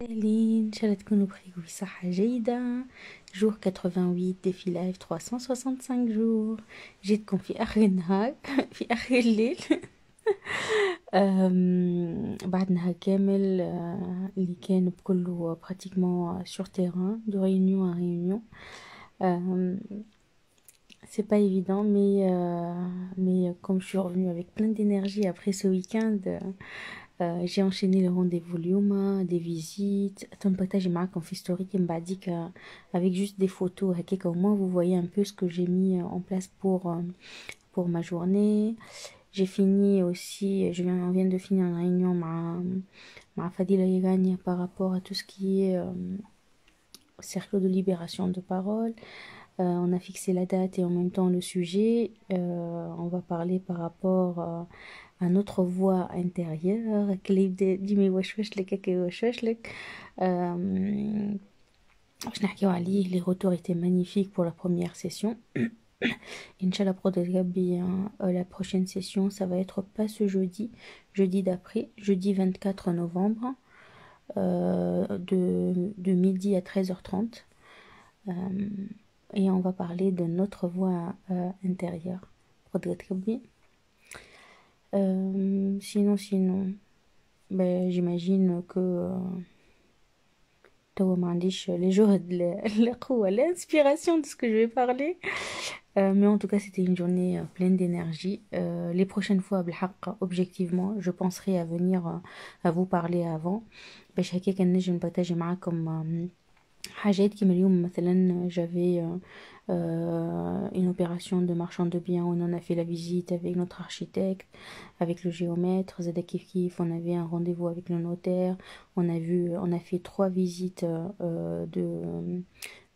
إن شاء الله تكونوا بخير وبصحة جيدة. جور 88 ديفي لايف 365 جور. جيتكم في آخر النهار في آخر الليل. بعد نهار كامل اللي كان بكله pratiquement sur terrain de réunion à réunion. C'est pas évident mais comme je suis revenue avec plein d'énergie après ce week-end, j'ai enchaîné le rendez-vous اليوم, des visites. Attends, partage معاكم في story qui m'a dit avec juste des photos هكاك au moins vous voyez un peu ce que j'ai mis en place pour ma journée. J'ai fini aussi, on vient de finir une réunion مع Fadila Irani par rapport à tout ce qui est cercle de libération de parole. On a fixé la date et en même temps le sujet. On va parler par rapport à notre voix intérieure. ديما يوشوش لك هكا يوشوش لك. باش نحكيو عليه. Les retours étaient magnifiques pour la première session. Inch'Allah la prochaine session ça va être pas ce jeudi d'après, jeudi 24 novembre, de midi à 13h30. Et on va parler de notre voix intérieure. Sinon, ben, j'imagine que les jours de l'inspiration de ce que je vais parler. Mais en tout cas, c'était une journée pleine d'énergie. Les prochaines fois, objectivement, je penserai à venir à vous parler avant. باش هكاك نجم نبارطاجي معاكم حاجات كيما اليوم مثلا j'avais une opération de marchand de biens où on a fait la visite avec notre architecte, avec le géomètre, Zada Kif Kif, on avait un rendez-vous avec le notaire, on a fait 3 visites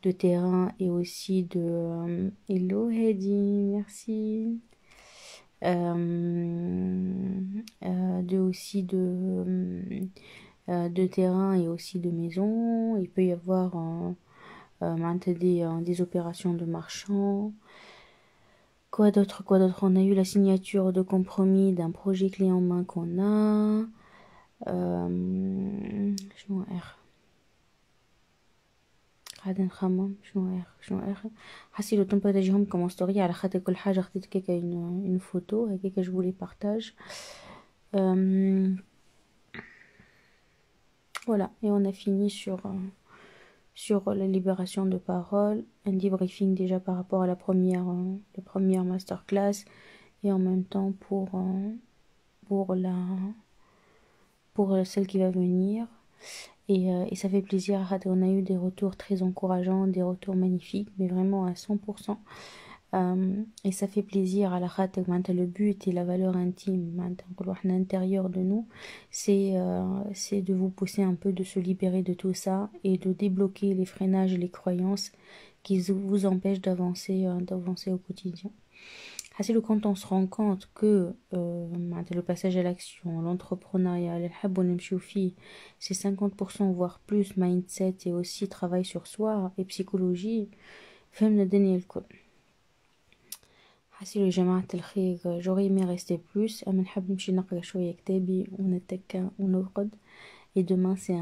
de terrain et aussi de hello Hedy, merci. De terrain et aussi de maison. Il peut y avoir des opérations de marchands. Quoi d'autre? On a eu la signature de compromis d'un projet clé en main qu'on a. غادي نخمم شنو اخر حسي لو تنبارطاجيهم كوم ستوري على خاطر كل حاجه خديت كيكا une photo هكاك je vous les partage. Voilà, et on a fini sur la libération de parole, un debriefing déjà par rapport à la première masterclass et en même temps pour celle qui va venir. Et ça fait plaisir. On a eu des retours très encourageants, des retours magnifiques, mais vraiment à 100%. Et ça fait plaisir à la khater. Le but et la valeur intime à l'intérieur de nous, c'est de vous pousser un peu, de se libérer de tout ça et de débloquer les freinages et les croyances qui vous empêchent d'avancer au quotidien. Quand on se rend compte que le passage à l'action, l'entrepreneuriat, c'est 50% voire plus mindset et aussi travail sur soi et psychologie, فهمنا الدنيا الكل. حسيلو يا جماعة الخير j'aurais aimé rester plus أما نحب نمشي نقرا شوية كتابي ونتكا ونرقد. Et demain c'est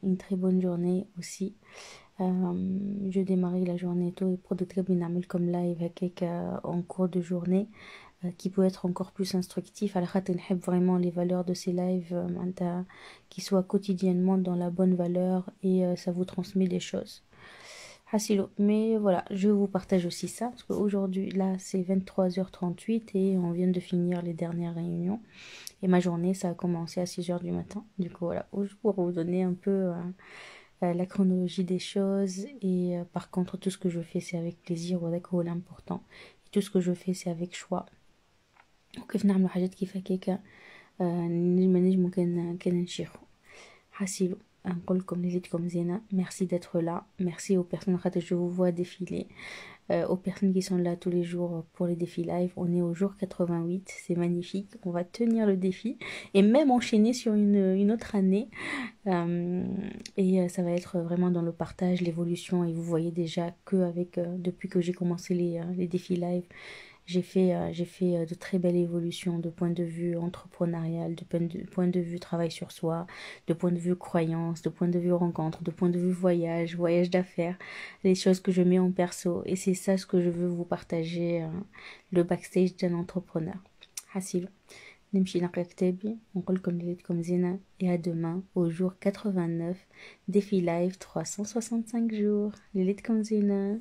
une très bonne journée aussi. Je démarre la journée tôt et pour de نعمل comme live هكاك en cours de journée qui peut être encore plus instructif. على خاطر نحب vraiment les valeurs de ces lives qui soient quotidiennement dans la bonne valeur et ça vous transmet des choses. Hasilo. Mais voilà, je vous partage aussi ça, parce qu'aujourd'hui, là, c'est 23h38 et on vient de finir les dernières réunions. Et ma journée, ça a commencé à 6h du matin. Du coup, voilà, pour vous donner un peu la chronologie des choses. Et par contre, tout ce que je fais, c'est avec plaisir, ou avec l'important. Et tout ce que je fais, c'est avec choix. وكيف نعملوا حاجات كيف هكاك نجم كان نشيخو. حاسيلو نقول لكم ليلتكم زينه. Merci d'être là, merci aux personnes que je vous vois défiler, aux personnes qui sont là tous les jours pour les défis live. On est au jour 88, c'est magnifique, on va tenir le défi et même enchaîner sur une autre année. Et ça va être vraiment dans le partage, l'évolution, et vous voyez déjà que depuis que j'ai commencé les défis live, J'ai fait de très belles évolutions de point de vue entrepreneurial, point de vue travail sur soi, de point de vue croyance, de point de vue rencontre, de point de vue voyage d'affaires, les choses que je mets en perso. Et c'est ça ce que je veux vous partager, le backstage d'un entrepreneur. حسيلو نمشي نقرا كتابي ونقولكم ليلتكم زينة et à demain au jour 89 défi live 365 jours ليلتكم زينة